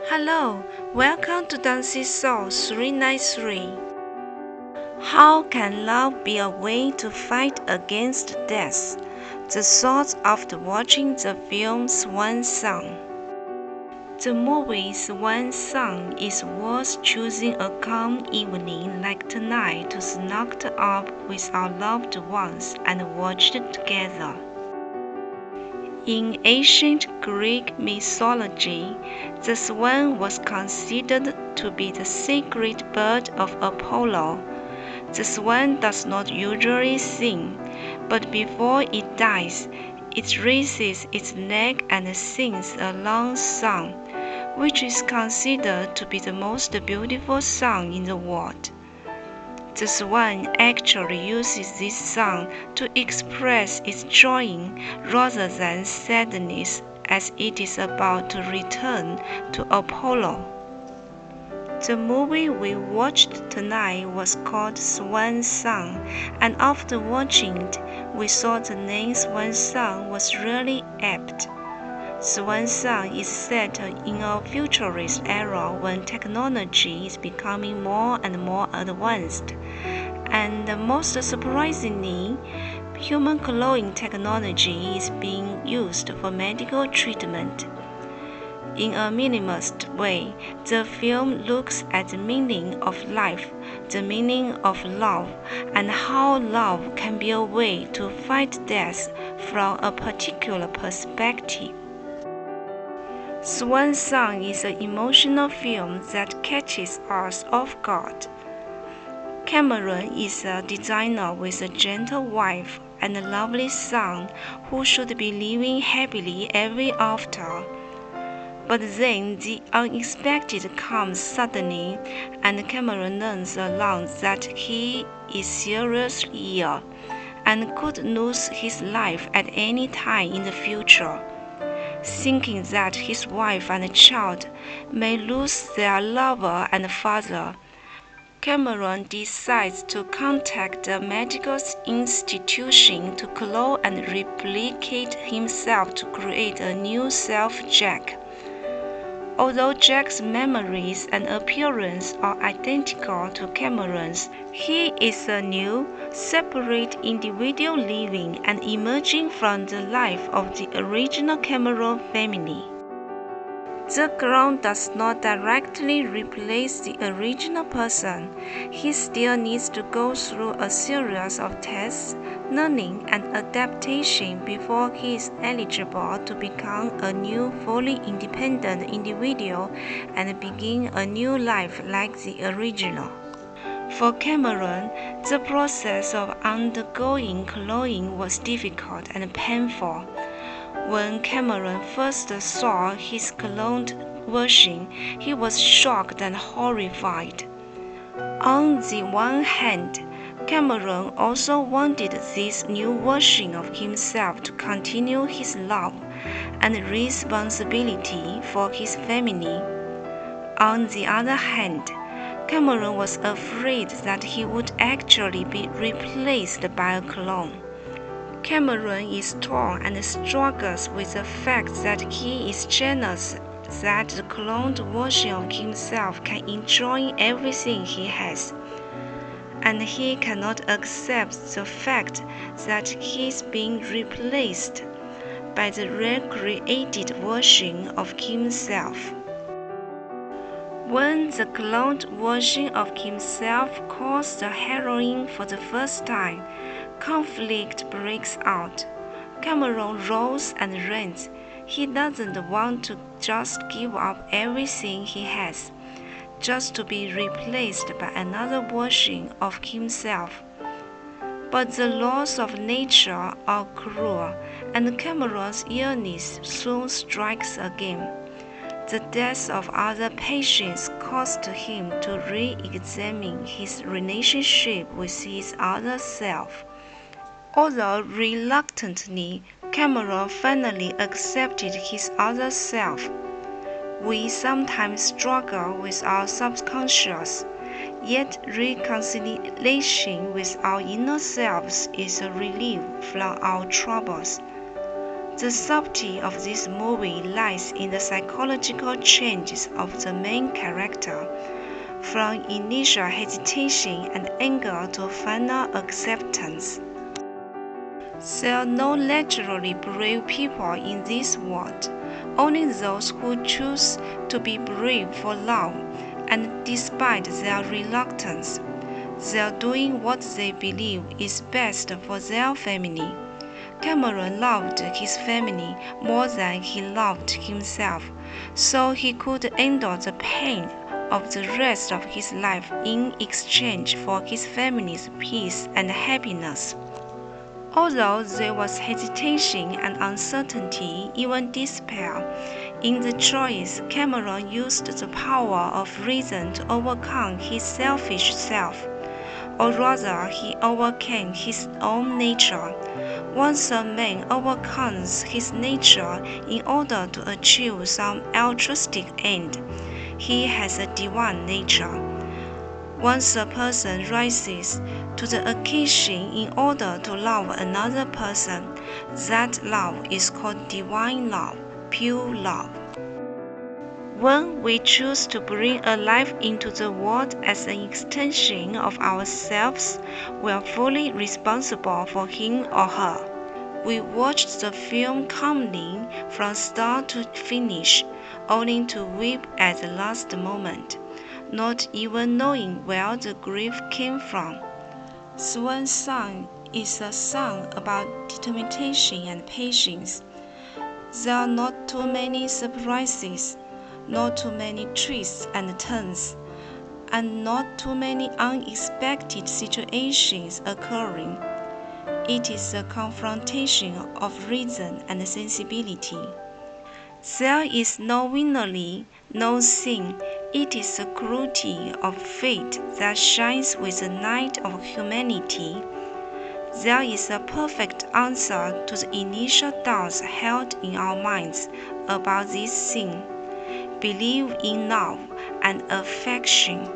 Hello, welcome to Dawnxisoul393. How can love be a way to fight against death? The thoughts after watching the film Swan Song. The movie Swan Song is worth choosing a calm evening like tonight to snuggle up with our loved ones and watch it together. In ancient Greek mythology, the swan was considered to be the sacred bird of Apollo. The swan does not usually sing, but before it dies, it raises its neck and sings a long song, which is considered to be the most beautiful song in the world. The swan actually uses this song to express its joy rather than sadness as it is about to return to Apollo. The movie we watched tonight was called Swan Song, and after watching it, we thought the name Swan Song was really apt. Swan Song is set in a futurist era when technology is becoming more and more advanced, and most surprisingly, human cloning technology is being used for medical treatment. In a minimalist way, the film looks at the meaning of life, the meaning of love, and how love can be a way to fight death from a particular perspective. Swan Song is an emotional film that catches us off guard. Cameron is a designer with a gentle wife and a lovely son who should be living happily ever after. But then the unexpected comes suddenly, and Cameron learns along that he is seriously ill and could lose his life at any time in the future. Thinking that his wife and child may lose their lover and father, Cameron decides to contact a medical institution to clone and replicate himself to create a new self, Jack. Although Jack's memories and appearance are identical to Cameron's, he is a new, separate individual living and emerging from the life of the original Cameron family. The clone does not directly replace the original person. He still needs to go through a series of tests, learning, and adaptation before he is eligible to become a new, fully independent individual and begin a new life like the original. For Cameron, the process of undergoing cloning was difficult and painful. When Cameron first saw his cloned version, he was shocked and horrified. On the one hand, Cameron also wanted this new version of himself to continue his love and responsibility for his family. On the other hand, Cameron was afraid that he would actually be replaced by a clone. Cameron is torn and struggles with the fact that he is jealous that the cloned version of himself can enjoy everything he has, and he cannot accept the fact that he is being replaced by the recreated version of himself. When the cloned version of himself calls the heroine for the first time, conflict breaks out. Cameron rolls and runs. He doesn't want to just give up everything he has, just to be replaced by another version of himself. But the laws of nature are cruel, and Cameron's illness soon strikes again. The death of other patients caused him to re-examine his relationship with his other self. Although reluctantly, Cameron finally accepted his other self. We sometimes struggle with our subconscious, yet reconciliation with our inner selves is a relief from our troubles. The subtlety of this movie lies in the psychological changes of the main character, from initial hesitation and anger to final acceptance. There are no naturally brave people in this world, only those who choose to be brave for love, and despite their reluctance, they are doing what they believe is best for their family. Cameron loved his family more than he loved himself, so he could endure the pain of the rest of his life in exchange for his family's peace and happiness. Although there was hesitation and uncertainty, even despair, in the choice, Cameron used the power of reason to overcome his selfish self, or rather, he overcame his own nature. Once a man overcomes his nature in order to achieve some altruistic end, he has a divine nature. Once a person rises to the occasion in order to love another person, that love is called divine love, pure love. When we choose to bring a life into the world as an extension of ourselves, we are fully responsible for him or her. We watched the film calmly from start to finish, only to weep at the last moment, not even knowing where the grief came from. Swan Song is a song about determination and patience. There are not too many surprises, not too many twists and turns, and not too many unexpected situations occurring. It is a confrontation of reason and sensibility. There is no villainy, no sin. It is the cruelty of fate that shines with the light of humanity. There is a perfect answer to the initial doubts held in our minds about this sin. Believe in love and affection.